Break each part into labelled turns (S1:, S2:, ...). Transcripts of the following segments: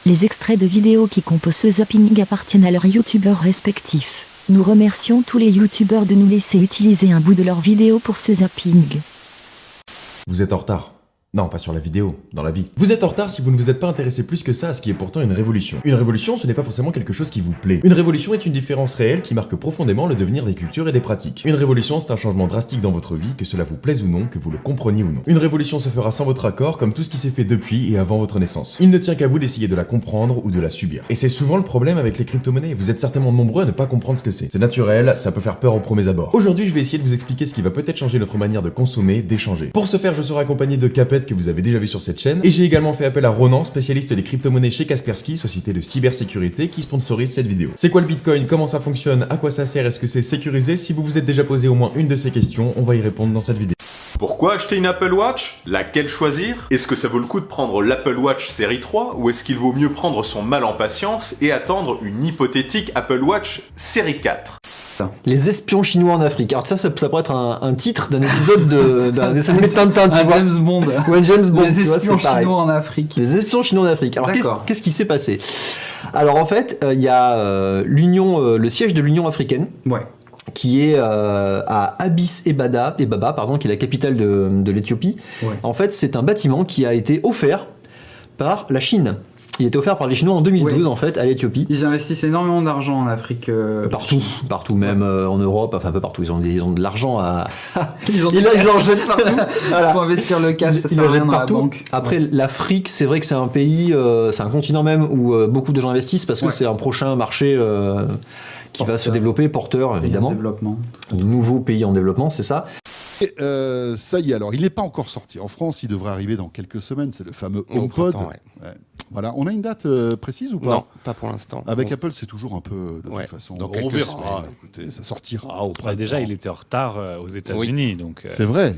S1: Les extraits de vidéos qui composent ce zapping appartiennent à leurs youtubeurs respectifs. Nous remercions tous les youtubeurs de nous laisser utiliser un bout de leur vidéo pour ce zapping.
S2: Vous êtes en retard. Non, pas sur la vidéo, dans la vie. Vous êtes en retard si vous ne vous êtes pas intéressé plus que ça à ce qui est pourtant une révolution. Une révolution, ce n'est pas forcément quelque chose qui vous plaît. Une révolution est une différence réelle qui marque profondément le devenir des cultures et des pratiques. Une révolution, c'est un changement drastique dans votre vie, que cela vous plaise ou non, que vous le compreniez ou non. Une révolution se fera sans votre accord, comme tout ce qui s'est fait depuis et avant votre naissance. Il ne tient qu'à vous d'essayer de la comprendre ou de la subir. Et c'est souvent le problème avec les crypto-monnaies. Vous êtes certainement nombreux à ne pas comprendre ce que c'est. C'est naturel, ça peut faire peur au premier abord. Aujourd'hui, je vais essayer de vous expliquer ce qui va peut-être changer notre manière de consommer, d'échanger. Pour ce faire, je serai accompagné de Capet que vous avez déjà vu sur cette chaîne, et j'ai également fait appel à Ronan, spécialiste des crypto-monnaies chez Kaspersky, société de cybersécurité qui sponsorise cette vidéo. C'est quoi le Bitcoin? Comment ça fonctionne? À quoi ça sert? Est-ce que c'est sécurisé? Si vous vous êtes déjà posé au moins une de ces questions, on va y répondre dans cette vidéo.
S3: Pourquoi acheter une Apple Watch? Laquelle choisir? Est-ce que ça vaut le coup de prendre l'Apple Watch série 3 ou est-ce qu'il vaut mieux prendre son mal en patience et attendre une hypothétique Apple Watch série 4?
S4: Les espions chinois en Afrique. Alors ça pourrait être un titre d'un épisode d'un dessin animé de Tintin, tu vois.
S5: James Bond.
S4: Ou un James Bond,
S5: Les
S4: tu vois,
S5: espions
S4: c'est pareil.
S5: chinois en Afrique.
S4: Les espions chinois en Afrique. Alors
S5: D'accord.
S4: qu'est-ce qui s'est passé? Alors en fait, il y a le siège de l'Union africaine.
S5: Ouais.
S4: Qui est à Addis Ababa, pardon, qui est la capitale de l'Éthiopie.
S5: Ouais.
S4: En fait, c'est un bâtiment qui a été offert par la Chine. Il a été offert par les Chinois en 2012, en fait, à l'Éthiopie.
S5: Ils investissent énormément d'argent en Afrique.
S4: Partout, même en Europe, enfin un peu partout. Ils ont de l'argent à...
S5: Ils en jettent partout. Voilà. Faut investir le cash, ça sert à rien dans la banque.
S4: Après, l'Afrique, c'est vrai que c'est un pays, c'est un continent même où beaucoup de gens investissent parce que c'est un prochain marché qui va se développer, porteur, évidemment. Un nouveau pays en développement, c'est ça.
S6: Et, ça y est, alors, il n'est pas encore sorti. En France, il devrait arriver dans quelques semaines. C'est le fameux HomePod. Ouais. Voilà. On a une date précise ou pas?
S7: Non, pas pour l'instant.
S6: Avec Apple, c'est toujours un peu de toute façon. On verra. Écoutez, ça sortira au printemps.
S8: Déjà, il était en retard aux États-Unis, donc.
S6: C'est vrai.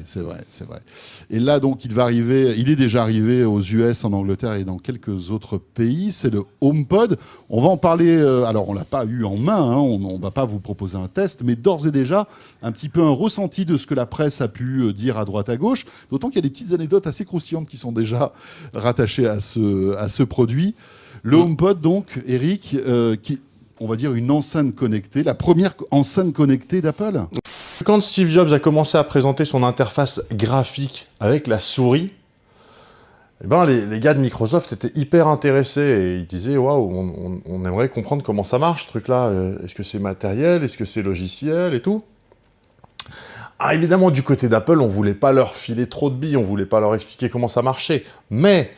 S6: Et là, donc, il va arriver. Il est déjà arrivé aux US, en Angleterre et dans quelques autres pays. C'est le HomePod. On va en parler. Alors, on l'a pas eu en main. Hein, on va pas vous proposer un test, mais d'ores et déjà un petit peu un ressenti de ce que la presse a pu dire à droite à gauche. D'autant qu'il y a des petites anecdotes assez croustillantes qui sont déjà rattachées à ce produit. Le HomePod, donc, Eric, qui, on va dire, une enceinte connectée, la première enceinte connectée d'Apple.
S9: Quand Steve Jobs a commencé à présenter son interface graphique avec la souris, eh ben les gars de Microsoft étaient hyper intéressés et ils disaient waouh, on aimerait comprendre comment ça marche ce truc-là. Est-ce que c'est matériel? Est-ce que c'est logiciel et tout? Ah, évidemment, du côté d'Apple, on voulait pas leur filer trop de billes, on voulait pas leur expliquer comment ça marchait. Mais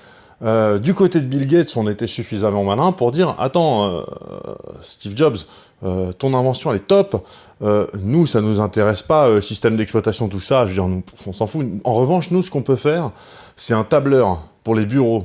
S9: du côté de Bill Gates, on était suffisamment malin pour dire « Attends, Steve Jobs, ton invention, elle est top. Nous, ça nous intéresse pas, système d'exploitation, tout ça. Je veux dire, on s'en fout. En revanche, nous, ce qu'on peut faire, c'est un tableur pour les bureaux. »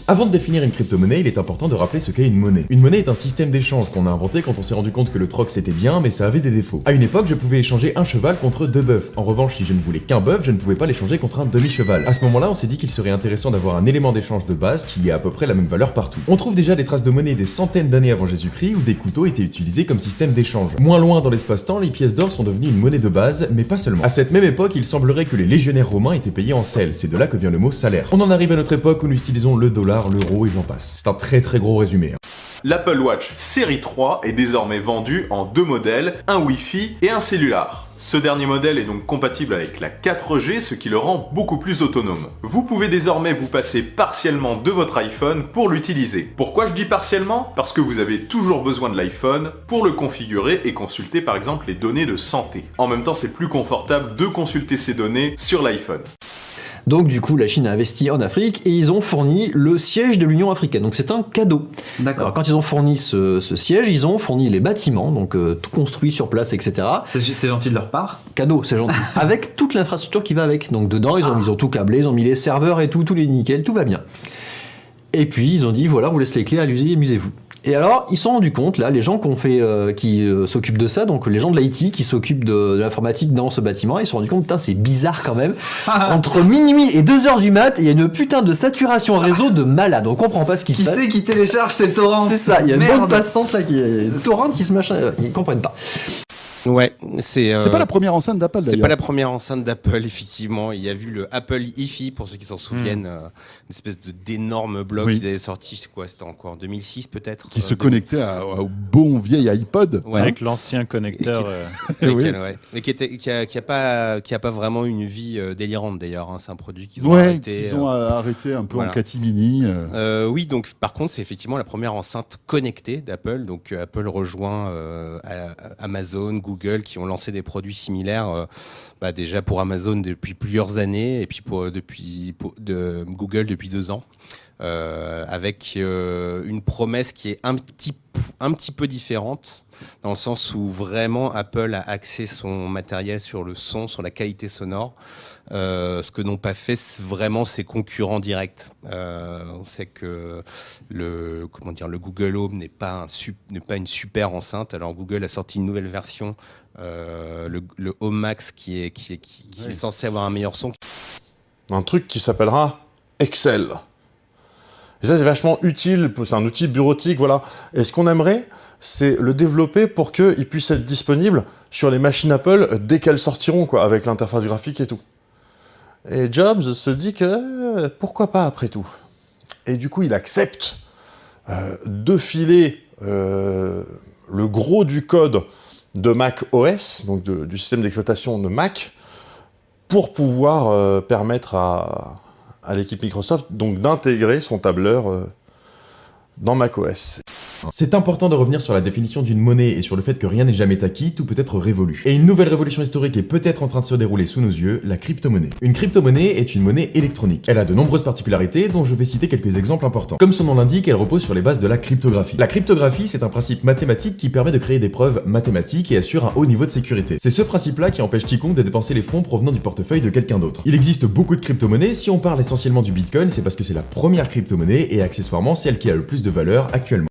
S2: Avant de définir une crypto-monnaie, il est important de rappeler ce qu'est une monnaie. Une monnaie est un système d'échange qu'on a inventé quand on s'est rendu compte que le troc c'était bien, mais ça avait des défauts. À une époque, je pouvais échanger un cheval contre 2 bœufs. En revanche, si je ne voulais qu'un bœuf, je ne pouvais pas l'échanger contre un demi-cheval. À ce moment-là, on s'est dit qu'il serait intéressant d'avoir un élément d'échange de base qui ait à peu près la même valeur partout. On trouve déjà des traces de monnaie des centaines d'années avant Jésus-Christ où des couteaux étaient utilisés comme système d'échange. Moins loin dans l'espace-temps, les pièces d'or sont devenues une monnaie de base, mais pas seulement. À cette même époque, il semblerait que les légionnaires romains étaient payés en sel. C'est de là que vient le mot salaire. On en arrive à notre époque où nous utilisons le dollar, l'euro et j'en passe. C'est un très gros résumé.
S3: L'Apple Watch série 3 est désormais vendue en 2 modèles, un Wi-Fi et un cellular. Ce dernier modèle est donc compatible avec la 4G, ce qui le rend beaucoup plus autonome. Vous pouvez désormais vous passer partiellement de votre iPhone pour l'utiliser. Pourquoi je dis partiellement? Parce que vous avez toujours besoin de l'iPhone pour le configurer et consulter par exemple les données de santé. En même temps, c'est plus confortable de consulter ces données sur l'iPhone.
S4: Donc du coup, la Chine a investi en Afrique et ils ont fourni le siège de l'Union africaine. Donc c'est un cadeau.
S5: D'accord.
S4: Alors quand ils ont fourni ce siège, ils ont fourni les bâtiments, donc tout construit sur place, etc.
S5: C'est gentil de leur part.
S4: Cadeau, c'est gentil. Avec toute l'infrastructure qui va avec. Donc dedans, ils ont tout câblé, ils ont mis les serveurs et tout, tous les nickels, tout va bien. Et puis ils ont dit, voilà, on vous laisse les clés, allez-y, amusez-vous. Et alors, ils se sont rendus compte, là, les gens qui s'occupent de ça, donc les gens de l'IT qui s'occupent de l'informatique dans ce bâtiment, ils se sont rendus compte, putain, c'est bizarre quand même. Entre minuit et 2h du mat, il y a une putain de saturation réseau de malade. On comprend pas ce qui se passe.
S5: Qui c'est qui télécharge ces torrents?
S4: C'est ça, il y a une bande passante là, torrent qui se machin, ils comprennent pas.
S7: Ouais,
S6: c'est pas la première enceinte d'Apple d'ailleurs.
S7: C'est pas la première enceinte d'Apple, effectivement. Il y a vu le Apple hi-fi, pour ceux qui s'en souviennent, une espèce d'énorme bloc qu'ils avaient sorti, c'était encore en 2006 peut-être.
S6: Qui se connectait au bon vieil iPod.
S8: Ouais. Avec l'ancien connecteur.
S7: Mais qui a pas vraiment une vie délirante d'ailleurs. Hein. C'est un produit qu'ils ont arrêté.
S6: Ils ont arrêté un peu en catimini.
S7: Oui, donc par contre, c'est effectivement la première enceinte connectée d'Apple. Donc Apple rejoint Amazon, Google, qui ont lancé des produits similaires. Déjà pour Amazon depuis plusieurs années et puis de Google depuis 2 ans. Avec une promesse qui est un petit peu différente, dans le sens où vraiment Apple a axé son matériel sur le son, sur la qualité sonore, ce que n'ont pas fait vraiment ses concurrents directs. On sait que le Google Home n'est pas une super enceinte. Alors Google a sorti une nouvelle version, le Home Max, qui est censé avoir un meilleur son.
S9: Un truc qui s'appellera Excel. Et ça, c'est vachement utile, c'est un outil bureautique, voilà. Et ce qu'on aimerait, c'est le développer pour qu'il puisse être disponible sur les machines Apple dès qu'elles sortiront, quoi, avec l'interface graphique et tout. Et Jobs se dit que pourquoi pas après tout. Et du coup, il accepte de filer le gros du code de Mac OS, donc du système d'exploitation de Mac, pour pouvoir permettre à l'équipe Microsoft donc d'intégrer son tableur dans macOS.
S2: C'est important de revenir sur la définition d'une monnaie et sur le fait que rien n'est jamais acquis, tout peut être révolu. Et une nouvelle révolution historique est peut-être en train de se dérouler sous nos yeux, la crypto-monnaie. Une crypto-monnaie est une monnaie électronique. Elle a de nombreuses particularités dont je vais citer quelques exemples importants. Comme son nom l'indique, elle repose sur les bases de la cryptographie. La cryptographie, c'est un principe mathématique qui permet de créer des preuves mathématiques et assure un haut niveau de sécurité. C'est ce principe-là qui empêche quiconque de dépenser les fonds provenant du portefeuille de quelqu'un d'autre. Il existe beaucoup de crypto-monnaies, si on parle essentiellement du Bitcoin, c'est parce que c'est la première crypto-monnaie et accessoirement celle qui a le plus de valeur actuellement.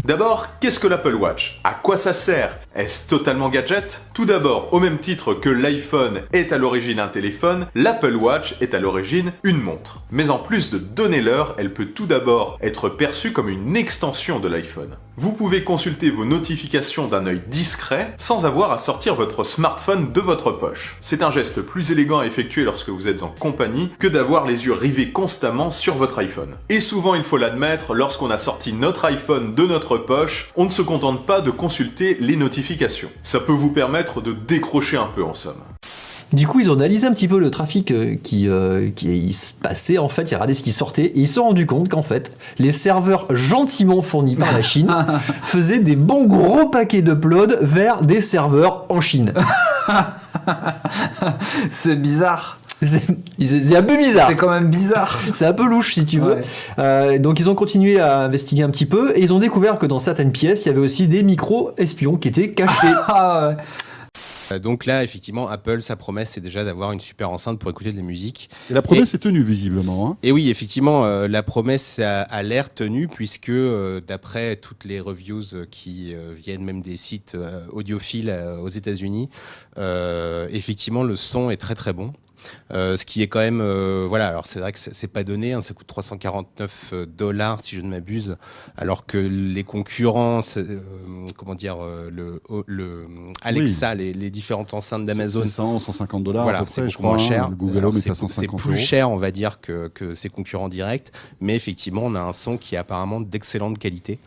S3: D'abord, qu'est-ce que l'Apple Watch? À quoi ça sert? Est-ce totalement gadget? Tout d'abord, au même titre que l'iPhone est à l'origine un téléphone, l'Apple Watch est à l'origine une montre. Mais en plus de donner l'heure, elle peut tout d'abord être perçue comme une extension de l'iPhone. Vous pouvez consulter vos notifications d'un œil discret sans avoir à sortir votre smartphone de votre poche. C'est un geste plus élégant à effectuer lorsque vous êtes en compagnie que d'avoir les yeux rivés constamment sur votre iPhone. Et souvent, il faut l'admettre, lorsqu'on a sorti notre iPhone de notre poche, on ne se contente pas de consulter les notifications. Ça peut vous permettre de décrocher un peu en somme.
S4: Du coup, ils ont analysé un petit peu le trafic qui se passait, en fait, ils regardaient ce qui sortait, et ils se sont rendus compte qu'en fait, les serveurs gentiment fournis par la Chine faisaient des bons gros paquets d'upload vers des serveurs en Chine.
S5: C'est bizarre.
S4: C'est un peu bizarre.
S5: C'est quand même bizarre.
S4: C'est un peu louche si tu veux. Ouais. Donc ils ont continué à investiguer un petit peu et ils ont découvert que dans certaines pièces, il y avait aussi des micro-espions qui étaient cachés.
S5: Ah ouais.
S7: Donc là, effectivement, Apple, sa promesse, c'est déjà d'avoir une super enceinte pour écouter de la musique.
S6: Et la promesse est tenue, visiblement. Hein.
S7: Et oui, effectivement, la promesse a l'air tenue, puisque d'après toutes les reviews qui viennent même des sites audiophiles aux États-Unis, effectivement, le son est très très bon. Ce qui est quand même voilà, alors c'est vrai que c'est pas donné, hein, ça coûte $349 si je ne m'abuse, alors que les concurrents le Alexa, oui. les différentes enceintes d'Amazon,
S6: c'est $150
S7: voilà,
S6: à peu près,
S7: je crois, moins cher.
S6: Le Google Home est à 150
S7: c'est plus cher, on va dire, que ses concurrents directs, mais effectivement on a un son qui est apparemment d'excellente qualité.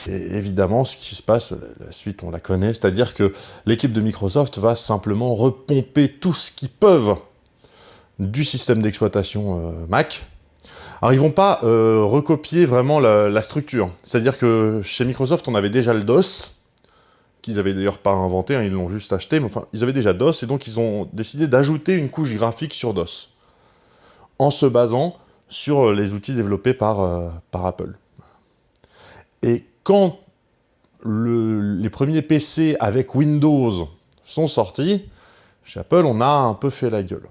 S9: Et évidemment, ce qui se passe, la suite on la connaît, c'est-à-dire que l'équipe de Microsoft va simplement repomper tout ce qu'ils peuvent du système d'exploitation Mac. Alors ils vont pas recopier vraiment la structure. C'est-à-dire que chez Microsoft, on avait déjà le DOS, qu'ils avaient d'ailleurs pas inventé, hein, ils l'ont juste acheté, mais enfin, ils avaient déjà DOS, et donc ils ont décidé d'ajouter une couche graphique sur DOS, en se basant sur les outils développés par Apple. Et quand les premiers PC avec Windows sont sortis, chez Apple, on a un peu fait la gueule.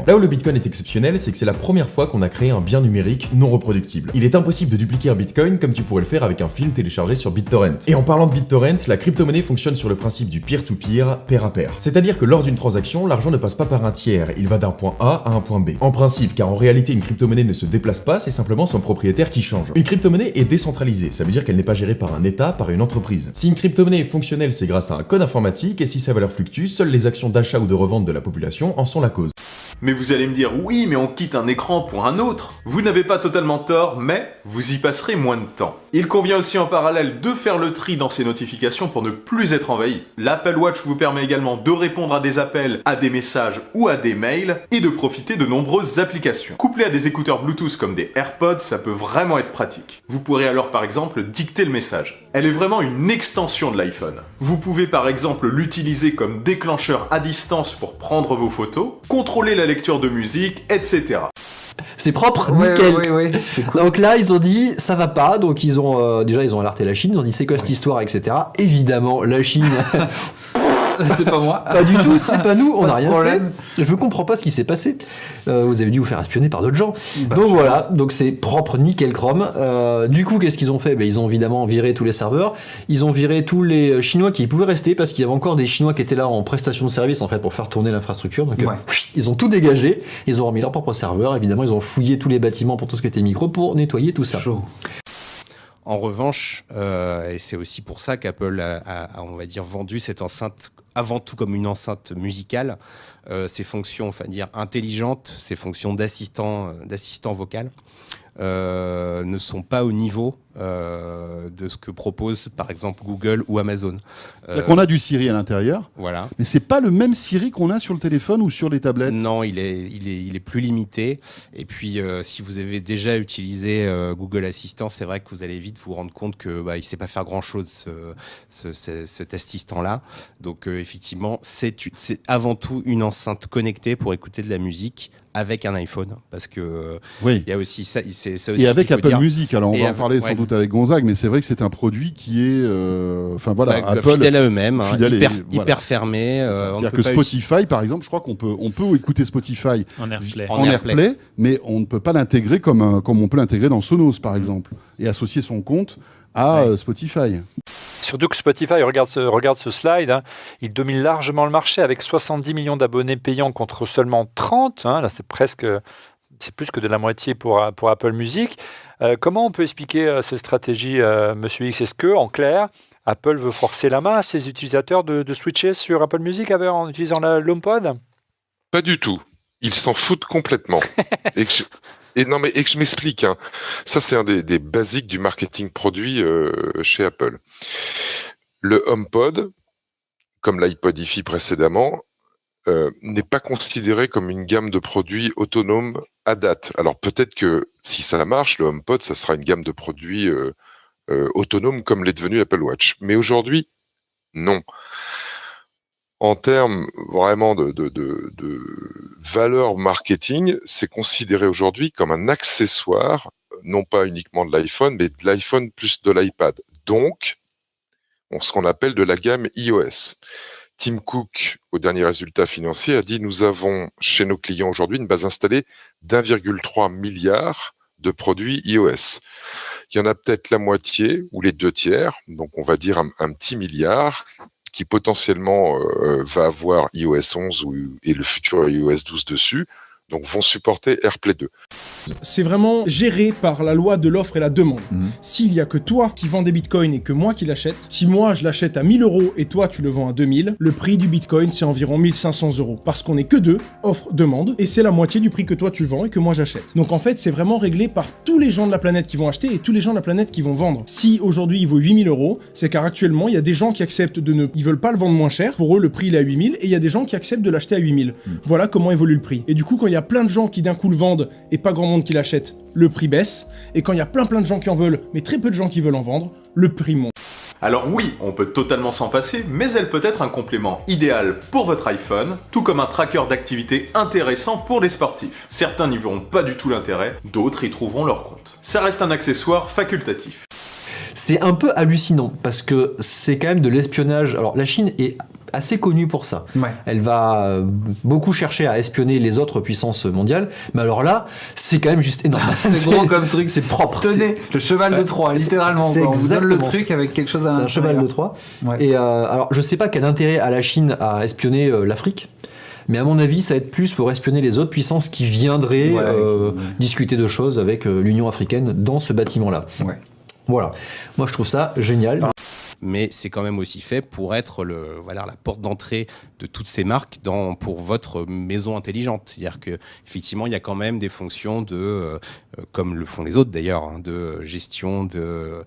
S2: Là où le Bitcoin est exceptionnel, c'est que c'est la première fois qu'on a créé un bien numérique non reproductible. Il est impossible de dupliquer un Bitcoin comme tu pourrais le faire avec un film téléchargé sur BitTorrent. Et en parlant de BitTorrent, la crypto-monnaie fonctionne sur le principe du peer-to-peer, pair à pair. C'est-à-dire que lors d'une transaction, l'argent ne passe pas par un tiers, il va d'un point A à un point B. En principe, car en réalité une crypto-monnaie ne se déplace pas, c'est simplement son propriétaire qui change. Une crypto-monnaie est décentralisée, ça veut dire qu'elle n'est pas gérée par un État, par une entreprise. Si une crypto-monnaie est fonctionnelle, c'est grâce à un code informatique, et si sa valeur fluctue, seules les actions d'achat ou de revente de la population en sont la cause.
S3: Mais vous allez me dire, oui, mais on quitte un écran pour un autre. Vous n'avez pas totalement tort, mais vous y passerez moins de temps. Il convient aussi en parallèle de faire le tri dans ces notifications pour ne plus être envahi. L'Apple Watch vous permet également de répondre à des appels, à des messages ou à des mails, et de profiter de nombreuses applications. Couplé à des écouteurs Bluetooth comme des AirPods, ça peut vraiment être pratique. Vous pourrez alors par exemple dicter le message. Elle est vraiment une extension de l'iPhone. Vous pouvez par exemple l'utiliser comme déclencheur à distance pour prendre vos photos, contrôler la lecture de musique, etc.
S4: C'est propre, nickel. Ouais. Donc là, ils ont dit ça va pas, donc ils ont déjà ils ont alerté la Chine, ils ont dit c'est quoi cette histoire, etc. Évidemment, la Chine.
S5: C'est pas moi.
S4: Pas du tout, c'est pas nous, on n'a rien fait. Je comprends pas ce qui s'est passé. Vous avez dû vous faire espionner par d'autres gens. Donc voilà, donc c'est propre, nickel chrome. Du coup, qu'est-ce qu'ils ont fait ? Ils ont évidemment viré tous les serveurs. Ils ont viré tous les Chinois qui pouvaient rester parce qu'il y avait encore des Chinois qui étaient là en prestation de service en fait pour faire tourner l'infrastructure. Donc ils ont tout dégagé. Ils ont remis leur propre serveur. Évidemment, ils ont fouillé tous les bâtiments pour tout ce qui était micro pour nettoyer tout ça.
S5: Chaud.
S7: En revanche, et c'est aussi pour ça qu'Apple a, on va dire, vendu cette enceinte avant tout comme une enceinte musicale, ses fonctions, enfin dire intelligentes, ses fonctions d'assistant vocal ne sont pas au niveau de ce que propose par exemple Google ou Amazon.
S6: On a du Siri à l'intérieur,
S7: voilà.
S6: Mais c'est pas le même Siri qu'on a sur le téléphone ou sur les tablettes.
S7: Non, il est plus limité. Et puis, si vous avez déjà utilisé Google Assistant, c'est vrai que vous allez vite vous rendre compte que il sait pas faire grand-chose cet assistant-là. Donc, effectivement, c'est avant tout une enceinte connectée pour écouter de la musique avec un iPhone, parce que il y a aussi ça. C'est ça aussi.
S6: Et avec Apple
S7: dire.
S6: Music. Alors, on va en parler sans doute avec Gonzague, mais c'est vrai que c'est un produit qui est, Apple
S7: fidèle à eux-mêmes, hyper fermé.
S6: C'est-à-dire que Spotify, par exemple, je crois qu'on peut écouter Spotify en AirPlay, mais on ne peut pas l'intégrer comme on peut l'intégrer dans Sonos, par exemple, et associer son compte à Spotify.
S10: Surtout que Spotify, regarde ce slide, hein, il domine largement le marché avec 70 millions d'abonnés payants contre seulement 30. Là, c'est plus que de la moitié pour Apple Music. Comment on peut expliquer ces stratégies, Monsieur X ? Est-ce que, en clair, Apple veut forcer la main à ses utilisateurs de switcher sur Apple Music en utilisant l'HomePod ?
S11: Pas du tout. Ils s'en foutent complètement. Et que je m'explique. Hein. Ça, c'est un des basiques du marketing produit chez Apple. Le HomePod, comme l'iPod hi-fi précédemment, n'est pas considéré comme une gamme de produits autonomes à date. Alors peut-être que si ça marche, le HomePod, ça sera une gamme de produits autonomes comme l'est devenu l'Apple Watch. Mais aujourd'hui, non. En termes vraiment de valeur marketing, c'est considéré aujourd'hui comme un accessoire, non pas uniquement de l'iPhone, mais de l'iPhone plus de l'iPad. Donc, ce qu'on appelle de la gamme iOS. Tim Cook, au dernier résultat financier, a dit « Nous avons chez nos clients aujourd'hui une base installée d'1,3 milliard de produits iOS. Il y en a peut-être la moitié ou les 2/3, donc on va dire un petit milliard, qui potentiellement va avoir iOS 11 et le futur iOS 12 dessus, donc vont supporter AirPlay 2.
S12: C'est vraiment géré par la loi de l'offre et la demande. S'il y a que toi qui vends des bitcoins et que moi qui l'achète, si moi je l'achète à 1000 € et toi tu le vends à 2000, le prix du bitcoin c'est environ 1500 €. Parce qu'on est que deux, offre-demande, et c'est la moitié du prix que toi tu vends et que moi j'achète. Donc en fait c'est vraiment réglé par tous les gens de la planète qui vont acheter et tous les gens de la planète qui vont vendre. Si aujourd'hui il vaut 8000 €, c'est car actuellement il y a des gens qui acceptent ils veulent pas le vendre moins cher, pour eux le prix il est à 8000, et il y a des gens qui acceptent de l'acheter à 8000. Voilà comment évolue le prix. Et du coup quand il y a plein de gens qui d'un coup le vendent et pas grand monde qui l'achète, le prix baisse, et quand il y a plein de gens qui en veulent, mais très peu de gens qui veulent en vendre, le prix monte.
S3: Alors oui, on peut totalement s'en passer, mais elle peut être un complément idéal pour votre iPhone, tout comme un tracker d'activité intéressant pour les sportifs. Certains n'y verront pas du tout l'intérêt, d'autres y trouveront leur compte. Ça reste un accessoire facultatif.
S4: C'est un peu hallucinant parce que c'est quand même de l'espionnage. Alors la Chine est assez connue pour ça.
S5: Ouais.
S4: Elle va beaucoup chercher à espionner les autres puissances mondiales, mais alors là, c'est quand même juste énorme.
S5: C'est gros comme truc, c'est propre. Tenez, le cheval de Troie, littéralement.
S4: C'est
S5: on vous donne le
S4: exactement
S5: truc avec quelque chose à l'intérieur.
S4: C'est un cheval de Troie.
S5: Ouais.
S4: Et alors, je sais pas quel intérêt a la Chine à espionner l'Afrique. Mais à mon avis, ça va être plus pour espionner les autres puissances qui viendraient discuter de choses avec l'Union africaine dans ce bâtiment-là.
S5: Ouais.
S4: Voilà. Moi, je trouve ça génial.
S7: Mais c'est quand même aussi fait pour être la porte d'entrée de toutes ces marques pour votre maison intelligente. C'est-à-dire qu'effectivement, il y a quand même des fonctions comme le font les autres d'ailleurs, de gestion de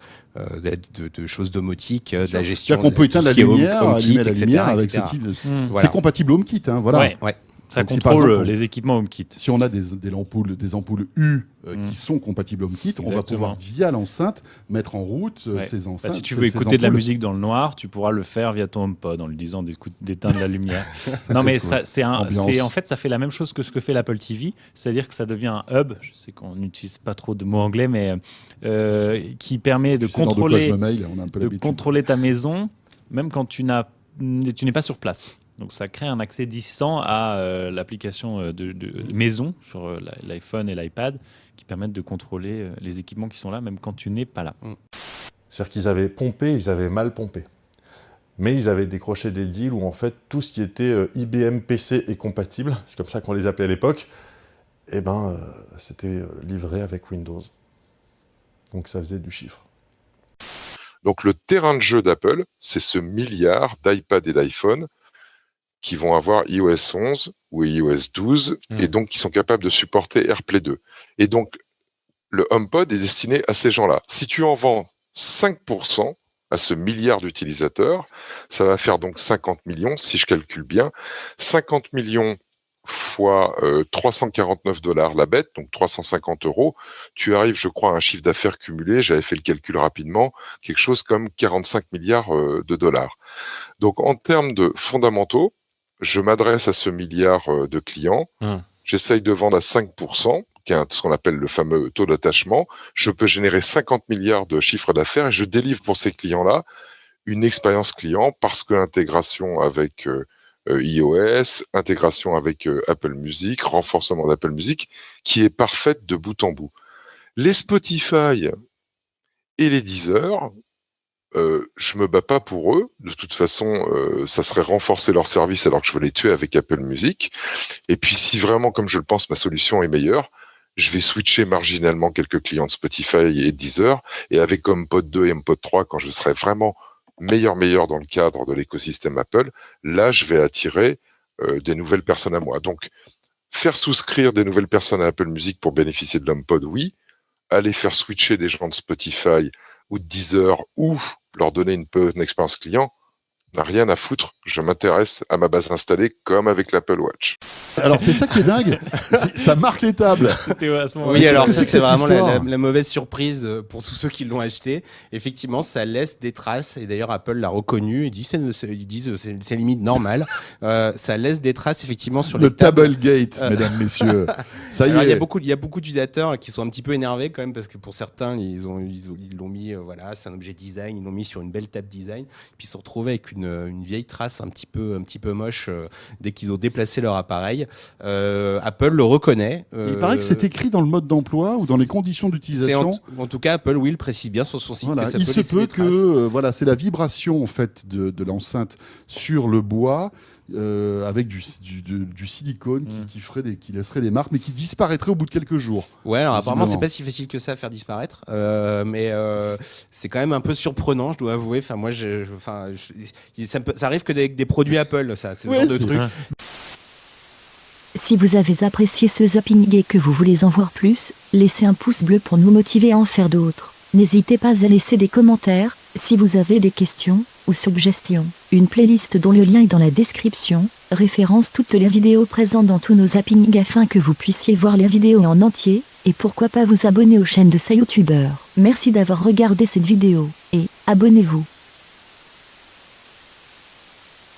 S7: choses domotiques, de la gestion.
S6: C'est-à-dire qu'on peut éteindre la lumière, allumer la
S7: etc.,
S6: lumière avec
S7: etc.
S6: ce type de...
S7: Voilà.
S6: C'est compatible HomeKit, hein, voilà.
S8: Ouais. Ça
S6: Donc,
S8: contrôle
S6: exemple,
S8: les équipements HomeKit.
S6: Si on a des ampoules U qui sont compatibles HomeKit, on va pouvoir via l'enceinte mettre en route ces enceintes.
S8: Si tu veux écouter de la musique dans le noir, tu pourras le faire via ton HomePod en lui disant d'éteindre la lumière. Non mais cool. En fait ça fait la même chose que ce que fait l'Apple TV, c'est-à-dire que ça devient un hub. Je sais qu'on n'utilise pas trop de mots anglais, mais qui permet de contrôler ta maison, même quand tu n'es pas sur place. Donc ça crée un accès distant à l'application de maison sur l'iPhone et l'iPad qui permettent de contrôler les équipements qui sont là même quand tu n'es pas là.
S9: C'est-à-dire qu'ils avaient pompé, ils avaient mal pompé. Mais ils avaient décroché des deals où en fait tout ce qui était IBM PC et compatible, c'est comme ça qu'on les appelait à l'époque, c'était livré avec Windows. Donc ça faisait du chiffre.
S11: Donc le terrain de jeu d'Apple, c'est ce milliard d'iPad et d'iPhone qui vont avoir iOS 11 ou iOS 12 et donc qui sont capables de supporter AirPlay 2. Et donc, le HomePod est destiné à ces gens-là. Si tu en vends 5% à ce milliard d'utilisateurs, ça va faire donc 50 millions, si je calcule bien. 50 millions fois $349 la bête, donc 350 €. Tu arrives, je crois, à un chiffre d'affaires cumulé, j'avais fait le calcul rapidement, quelque chose comme 45 milliards de dollars. Donc, en termes de fondamentaux, je m'adresse à ce milliard de clients, j'essaye de vendre à 5%, qui est ce qu'on appelle le fameux taux d'attachement, je peux générer 50 milliards de chiffre d'affaires et je délivre pour ces clients-là une expérience client parce que l'intégration avec iOS, intégration avec Apple Music, renforcement d'Apple Music, qui est parfaite de bout en bout. Les Spotify et les Deezer, je me bats pas pour eux. De toute façon, ça serait renforcer leur service alors que je veux les tuer avec Apple Music. Et puis, si vraiment, comme je le pense, ma solution est meilleure, je vais switcher marginalement quelques clients de Spotify et Deezer. Et avec HomePod 2 et HomePod 3, quand je serai vraiment meilleur dans le cadre de l'écosystème Apple, là, je vais attirer des nouvelles personnes à moi. Donc, faire souscrire des nouvelles personnes à Apple Music pour bénéficier de l'HomePod, oui. Aller faire switcher des gens de Spotify ou de Deezer ou leur donner une expérience client, n'a rien à foutre. Je m'intéresse à ma base installée comme avec l'Apple Watch.
S6: Alors c'est ça qui est dingue, ça marque les tables.
S7: Oui, alors ça c'est vraiment la mauvaise surprise pour tous ceux qui l'ont acheté. Effectivement, ça laisse des traces et d'ailleurs Apple l'a reconnu. Ils disent c'est limite normal. Ça laisse des traces effectivement sur
S6: le
S7: les tables.
S6: Tablegate, mesdames, messieurs. Ça y est.
S7: Il y a beaucoup d'utilisateurs qui sont un petit peu énervés quand même parce que pour certains ils l'ont mis c'est un objet design, ils l'ont mis sur une belle table design puis ils se sont retrouvés avec une vieille trace un petit peu moche dès qu'ils ont déplacé leur appareil. Apple le reconnaît.
S6: Il paraît que c'est écrit dans le mode d'emploi ou dans les conditions d'utilisation.
S7: En tout cas, Apple, le précise bien sur son site.
S6: Voilà,
S7: que ça
S6: il se peut que c'est la vibration en fait de l'enceinte sur le bois avec du silicone qui laisserait des marques, mais qui disparaîtrait au bout de quelques jours.
S7: Ouais, alors apparemment c'est pas si facile que ça à faire disparaître, mais c'est quand même un peu surprenant, je dois avouer. Enfin moi, ça arrive que des produits Apple, ça, c'est le genre de truc.
S1: Si vous avez apprécié ce zapping et que vous voulez en voir plus, laissez un pouce bleu pour nous motiver à en faire d'autres. N'hésitez pas à laisser des commentaires, si vous avez des questions ou suggestions. Une playlist dont le lien est dans la description, référence toutes les vidéos présentes dans tous nos zappings afin que vous puissiez voir les vidéos en entier, et pourquoi pas vous abonner aux chaînes de ces youtubeurs. Merci d'avoir regardé cette vidéo, et abonnez-vous.